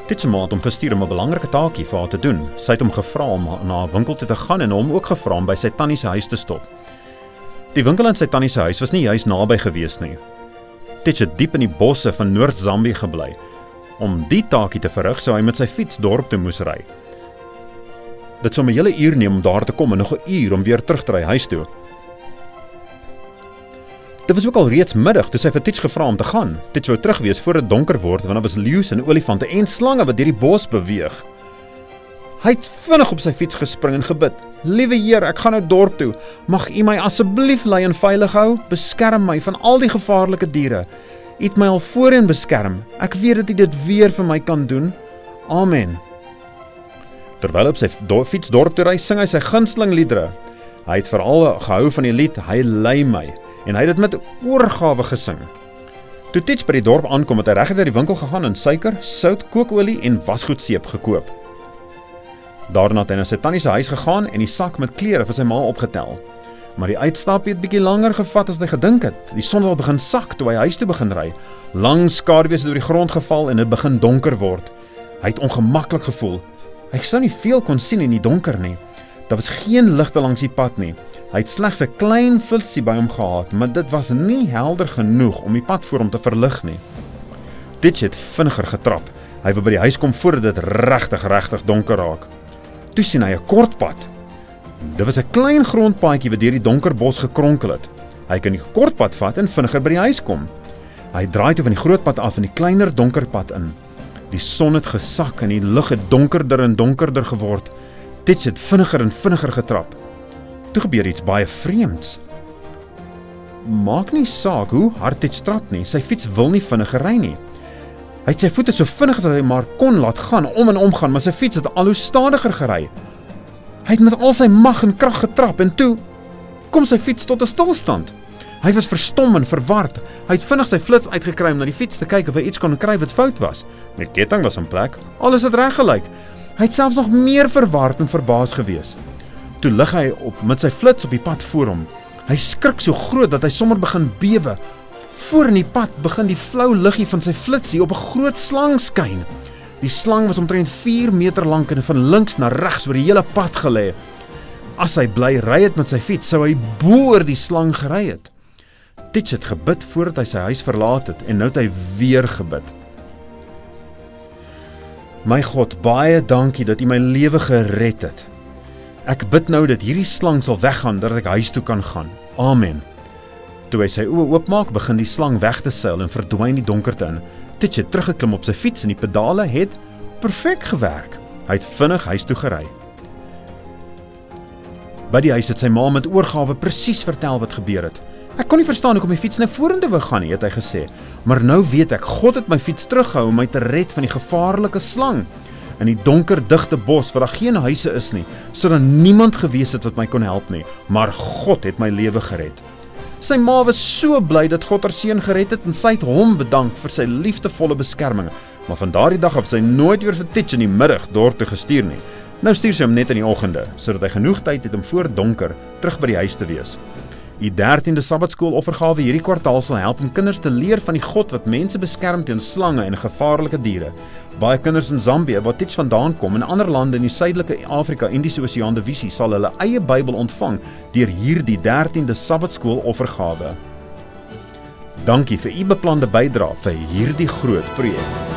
Dit se ma het hom gestuur om 'n belangrike taakie vir haar te doen. Sy het hom gevra om na 'n winkel toe te gaan en hom ook gevra om by sy tannie se huis te stop. Die winkel in sy tannie se huis was nie juis naby gewees nie. Titch het diep in die bosse van Noord-Zambië gebly. Om die taakie te verrig, sou hy met sy fiets dorp toe moes ry. Dit sou 'n hele uur neem om daar te kom en nog 'n uur om weer terug te ry huis toe. Dit was ook al reeds middag toe sy vir Titch gevra om te gaan. Titch wou terug wees voor dit donker word, want daar was leeu's en olifante en slange wat deur die bos beweeg. Hy het vinnig op sy fiets gespring en gebid: "Liewe Heer, ek gaan nou dorp toe. Mag U my asseblief lei en veilig hou? Beskerm my van al die gevaarlike diere. U het my al voorheen beskerm. Ek weet dat U dit weer vir my kan doen. Amen." Terwyl op sy fiets dorp toe ry, sing hy sy gunsteling liedere. Hy het veral gehou van die lied "Hy lei my", en hy het dit met oorgawe gesing. Toe Titch by die dorp aankom, het hy reg deur die winkel gegaan en suiker, sout, kookolie en wasgoedseep gekoop. Daarna het hy na sy tannie se huis gegaan en die sak met klere vir sy ma opgetel. Maar die uitstapie het bietjie langer gevat as hy gedink het. Die son het al begin sak toe hy huis toe begin ry. Lang skaduwees het oor die grond geval en dit begin donker word. Hy het ongemaklik gevoel. Hy sou nie veel kon sien in die donker nie. Daar was geen ligte langs die pad nie. Hy het slegs 'n klein flitsie by hom gehad, maar dit was nie helder genoeg om die pad voor hom te verlig nie. Titch het vinniger getrap. Hy wou by die huis kom voordat dit regtig donker raak. Toe sien hy 'n kort pad. Dit was 'n klein grondpaadjie wat deur die donker bos gekronkel het. Hy kan die kort pad vat en vinniger by die huis kom. Hy draai toe van die groot pad af in die kleiner donker pad in. Die son het gesak en die lug het donkerder en donkerder geword. Titch het vinniger en vinniger getrap. Toe gebeur iets baie vreemds. Maak nie saak hoe hard Titch trap nie, sy fiets wil nie vinniger ry nie. Hy het sy voete so vinnig as hy maar kon laat gaan, om en om gaan, maar sy fiets het al hoe stadiger gery. Hy het met al sy mag en krag getrap en toe kom sy fiets tot 'n stilstand. Hy was verstom en verward. Hy het vinnig sy flits uitgekry om na die fiets te kyk of hy iets kon kry wat fout was. Die ketting was in plek, alles het reg gelyk. Hy het selfs nog meer verward en verbaas gewees. Toe lig hy op met sy flits op die pad voor hom. Hy skrik so groot dat hy sommer begin bewe. Voor in die pad begin die flou liggie van sy flitsie op 'n groot slang skyn. Die slang was omtrent 4 meter lank en van links na regs oor die hele pad gelê. As hy bly ry het met sy fiets, sou hy bo oor die slang gery het. Titch het gebid voordat hy sy huis verlaat het en nou het hy weer gebid. My God, baie dankie dat U my lewe gered het. Ek bid nou dat hierdie slang sal weggaan, dat ek huis toe kan gaan. Amen. Toe hy sy oë oopmaak, begin die slang weg te seil en verdwyn die donkerte in. Titch het teruggeklim op sy fiets en die pedale het perfek gewerk. Hy het vinnig huis toe gery. By die huis het sy ma met oorgawe presies vertel wat gebeur het. Ek kon nie verstaan hoekom my fiets nou vorentoe wou gaan nie, het hy gesê. Maar nou weet ek, God het my fiets teruggehou om my te red van die gevaarlike slang. In die donker, digte bos waar daar geen huise is nie, sodat niemand gewees het wat my kon help nie, maar God het my lewe gered. Sy ma was so bly dat God haar seun gered het en sy het hom bedank vir sy liefdevolle beskerming, maar van daardie dag af het sy nooit weer vir Titch in die middag dorp toe gestuur nie. Nou stuur sy hom net in die oggende, sodat hy genoeg tyd het om voor donker terug by die huis te wees. Die 13de Sabbatskool-offergawe hierdie kwartaal sal help om kinders te leer van die God wat mense beskerm teen slange en gevaarlike diere. Baie kinders in Zambië, waar Titch vandaan kom, en ander lande in die suidelike Afrika Indiese Oseaan divisie sal hulle eie Bybel ontvang deur hierdie 13de Sabbatskool-offergawe. Dankie vir U beplande bydrae vir hierdie groot projek.